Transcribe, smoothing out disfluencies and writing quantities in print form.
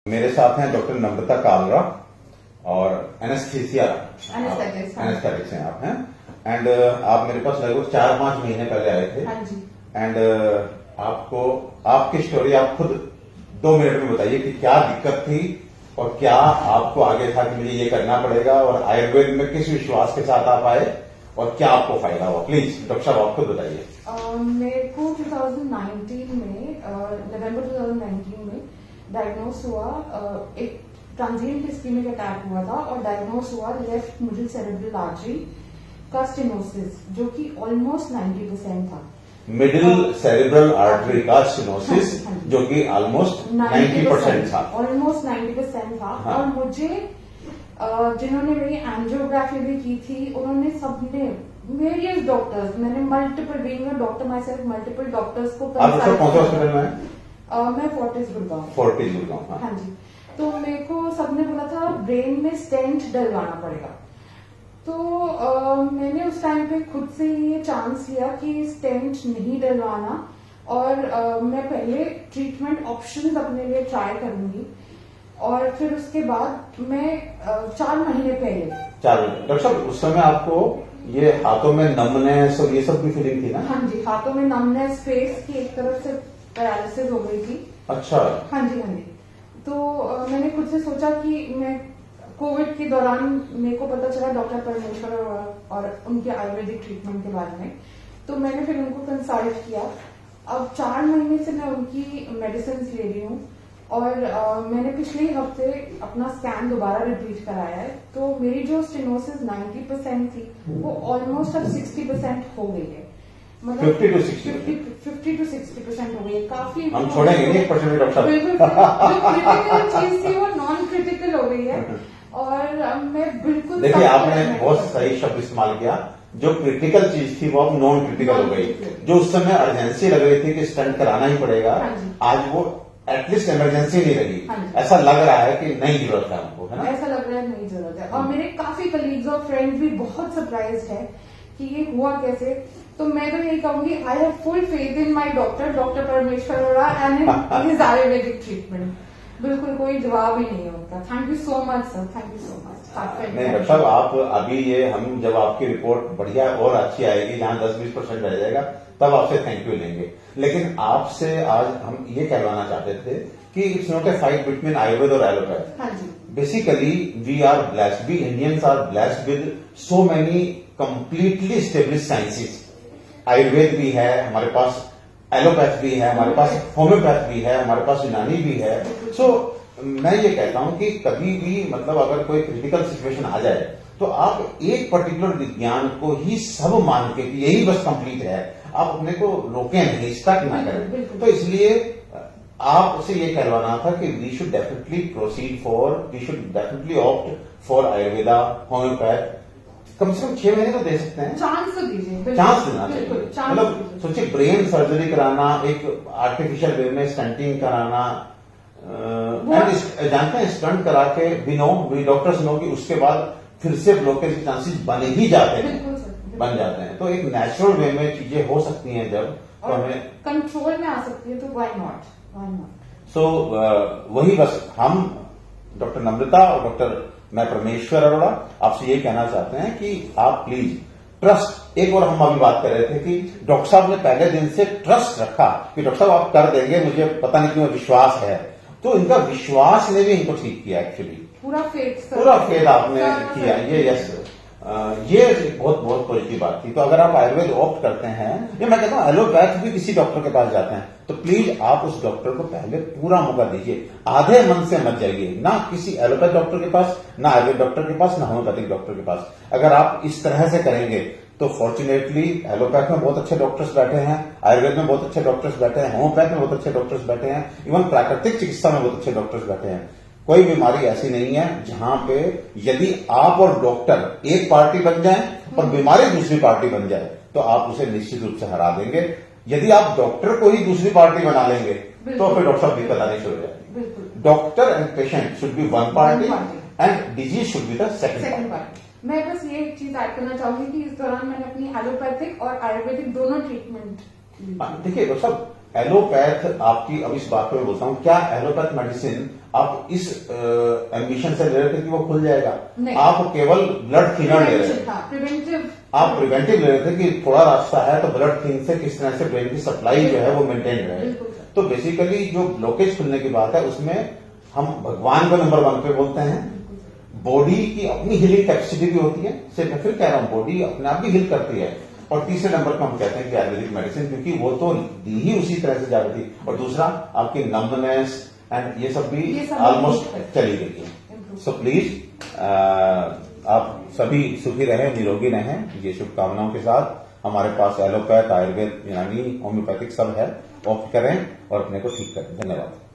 मेरे साथ हैं डॉक्टर नम्रता कालरा और एनेस्थेटिक्स हैं आप हैं एंड आप मेरे पास लगभग 4-5 महीने पहले आए थे। हाँ जी। एंड आपको आपकी स्टोरी आप खुद 2 मिनट में बताइए कि क्या दिक्कत थी और क्या आपको आगे था कि मुझे ये करना पड़ेगा और आयुर्वेद में किस विश्वास के साथ आप आए और क्या आपको फायदा हुआ। प्लीज डॉक्टर साहब आप खुद बताइए। मेरे को 2019 में नवंबर 2019 में डायग्नोस हुआ, एक ट्रांजिएंट इस्कीमिक अटैक हुआ था और डायग्नोस हुआ लेफ्ट मिडिल सेरेब्रल आर्टरी का स्टेनोसिस, जो कि ऑलमोस्ट 90% था। मिडिल सेरेब्रल आर्टरी का स्टेनोसिस जो कि ऑलमोस्ट 90% था। ऑलमोस्ट 90% था। हाँ। और मुझे जिन्होंने मेरी एंजियोग्राफी भी की थी, उन्होंने सबने वेरियस डॉक्टर्स, मैंने multiple being a doctor my self multiple doctors को आप कौन से हॉस्पिटल में हैं? मैं फोर्टिस गुड़गांव। फोर्टिस गुड़गांव। हाँ जी। तो मेरे को सबने बोला था ब्रेन में स्टेंट डलवाना पड़ेगा। तो मैंने उस टाइम पे खुद से ये चांस लिया कि स्टेंट नहीं डलवाना और मैं पहले ट्रीटमेंट ऑप्शंस अपने लिए ट्राई करूंगी। और फिर उसके बाद मैं 4 महीने पहले डॉक्टर साहब उस समय आपको ये हाथों में नमनेस और ये सब की फीलिंग थी ना? हाँ जी, हाथों में नमनेस, फेस की एक तरफ से पैरालिसिस हो गई थी। अच्छा। हाँ जी हाँ जी। तो मैंने खुद से सोचा कि मैं कोविड के दौरान मेरे को पता चला डॉक्टर परमेश्वर और उनके आयुर्वेदिक ट्रीटमेंट के बारे में, तो मैंने फिर उनको कंसल्ट किया। अब 4 महीने से मैं उनकी मेडिसिन ले रही हूँ और मैंने पिछले हफ्ते अपना स्कैन दोबारा रिपीट कराया है, तो मेरी जो स्टेनोसिस 90% थी वो ऑलमोस्ट अब 60% हो गई है। मतलब 50 to 60% हो गई है। काफी हम छोड़ेंगे नहीं 1% डॉक्टर साहब। बिल्कुल, जो क्रिटिकल चीज थी वो नॉन क्रिटिकल हो गई है। और मैं बिल्कुल देखिए आपने बहुत सही शब्द इस्तेमाल किया। जो क्रिटिकल चीज थी वो अब नॉन क्रिटिकल हो गई। जो उस समय अर्जेंसी लग रही थी कि स्टंट कराना ही पड़ेगा, आज वो एटलीस्ट इमरजेंसी नहीं लगी। ऐसा लग रहा है कि नहीं जरूरत है हमको, है ना? ऐसा लग रहा है नहीं जरूरत है। और मेरे काफी कलीग्स और फ्रेंड्स भी बहुत सरप्राइज है कि ये हुआ कैसे। तो मैं तो यही कहूंगी, I have full faith in my doctor Parmeshwar and in his Ayurvedic treatment. बिल्कुल कोई जवाब ही नहीं है उनका। Thank you so much sir, thank you so much. नहीं डॉक्टर साहब आप अभी ये हम जब आपकी रिपोर्ट बढ़िया और अच्छी आएगी, जहां 10-20% रह जाएगा, तब आपसे थैंक यू लेंगे। लेकिन आपसे आज हम ये कहलाना चाहते थे कि it's not a fight between Ayurveda और एलोपैथ। हाँ जी। Basically we are blessed, we Indians are blessed with so many completely establish sciences. Ayurveda भी है हमारे पास, एलोपैथ भी है हमारे पास, होम्योपैथ भी है हमारे पास, यूनानी भी है। सो मैं ये कहता हूं कि कभी भी मतलब अगर कोई क्रिटिकल सिचुएशन आ जाए तो आप एक पर्टिकुलर विज्ञान को ही सब मान के कि यही बस कंप्लीट है, आप अपने को रोके नहीं, स्टक ना करें। तो इसलिए आपसे ये कहलवाना था कि we should definitely proceed for, we should definitely opt for Ayurveda, homeopath. कम से कम 6 महीने तो दे सकते हैं, चांस तो दीजिए, चांस देना चाहिए। मतलब सोचिए ब्रेन सर्जरी कराना, एक आर्टिफिशियल वे में स्टंटिंग कराना, जानते हैं स्टंट करा के वी डॉक्टर्स नो कि उसके बाद फिर से ब्लॉकेज के चांसेस बन ही जाते हैं, बन जाते हैं। तो एक नेचुरल वे में चीजें हो सकती हैं जब, तो हमें कंट्रोल में आ सकती है, तो व्हाई नॉट। सो वही बस हम डॉक्टर नम्रता और डॉक्टर मैं परमेश्वर अरोड़ा आपसे ये कहना चाहते हैं कि आप प्लीज ट्रस्ट, एक और हम अभी बात कर रहे थे कि डॉक्टर साहब ने पहले दिन से ट्रस्ट रखा कि डॉक्टर साहब आप कर देंगे, मुझे पता नहीं क्यों विश्वास है। तो इनका विश्वास ने भी इनको ठीक किया एक्चुअली, पूरा फेथ आपने किया। ये यस, ये बहुत बहुत पॉजिटिव बात थी। तो अगर आप आयुर्वेद ऑप्ट करते हैं, या मैं कहता हूं एलोपैथ भी किसी डॉक्टर के पास जाते हैं, तो प्लीज आप उस डॉक्टर को पहले पूरा मौका दीजिए। आधे मन से मत जाइए, ना किसी एलोपैथ डॉक्टर के पास, ना आयुर्वेद डॉक्टर के पास, ना होम्योपैथिक डॉक्टर के पास। अगर आप इस तरह से करेंगे तो फॉर्चुनेटली एलोपैथ में बहुत अच्छे डॉक्टर्स बैठे हैं, आयुर्वेद में बहुत अच्छे डॉक्टर्स बैठे हैं, होम्योपैथ में बहुत अच्छे डॉक्टर्स बैठे हैं, इवन प्राकृतिक चिकित्सा में बहुत अच्छे डॉक्टर्स बैठे हैं। कोई बीमारी ऐसी नहीं है जहां पे यदि आप और डॉक्टर एक पार्टी बन जाएं और बीमारी दूसरी पार्टी बन जाए तो आप उसे निश्चित रूप से हरा देंगे। यदि आप डॉक्टर को ही दूसरी पार्टी बना लेंगे तो फिर डॉक्टर साहब दिक्कत आनी शुरू हो जाएगी। Doctor and patient should be one party and disease should be the second party. मैं बस ये एक चीज ऐड करना चाहूंगी कि इस दौरान मैंने अपनी एलोपैथिक और आयुर्वेदिक दोनों ट्रीटमेंट देखिए डॉक्टर साहब एलोपैथ आपकी, अब इस बात को मैं बोलता हूँ, क्या एलोपैथ मेडिसिन आप इस एम्बिशन से ले रहे थे कि वो खुल जाएगा, नहीं। आप केवल ब्लड थिनर ले रहे थे। प्रिवेंटिव। आप प्रिवेंटिव ले रहे थे कि थोड़ा रास्ता है तो ब्लड थिन से किस तरह से ब्रेन की सप्लाई जो है वो मेंटेन रहे। बिल्कुल सर। तो बेसिकली जो ब्लॉकेज खुलने की बात है उसमें हम भगवान को नंबर 1 पे बोलते हैं। बॉडी की अपनी हीलिंग कैपेसिटी भी होती है, सिर्फ मैं फिर कह रहा हूं बॉडी अपने आप भी हील करती है। और तीसरे नंबर पर हम कहते हैं कि आयुर्वेदिक मेडिसिन, क्योंकि वो तो दी ही उसी तरह से जा रही थी। और दूसरा आपकी नम्बनेस एंड ये सब भी ऑलमोस्ट चली गई है। सो प्लीज आप सभी सुखी रहें, निरोगी रहें, ये शुभकामनाओं के साथ हमारे पास एलोपैथ, आयुर्वेद, यूनानी, होम्योपैथिक सब है। ऑप्ट करें और अपने को ठीक करें। धन्यवाद।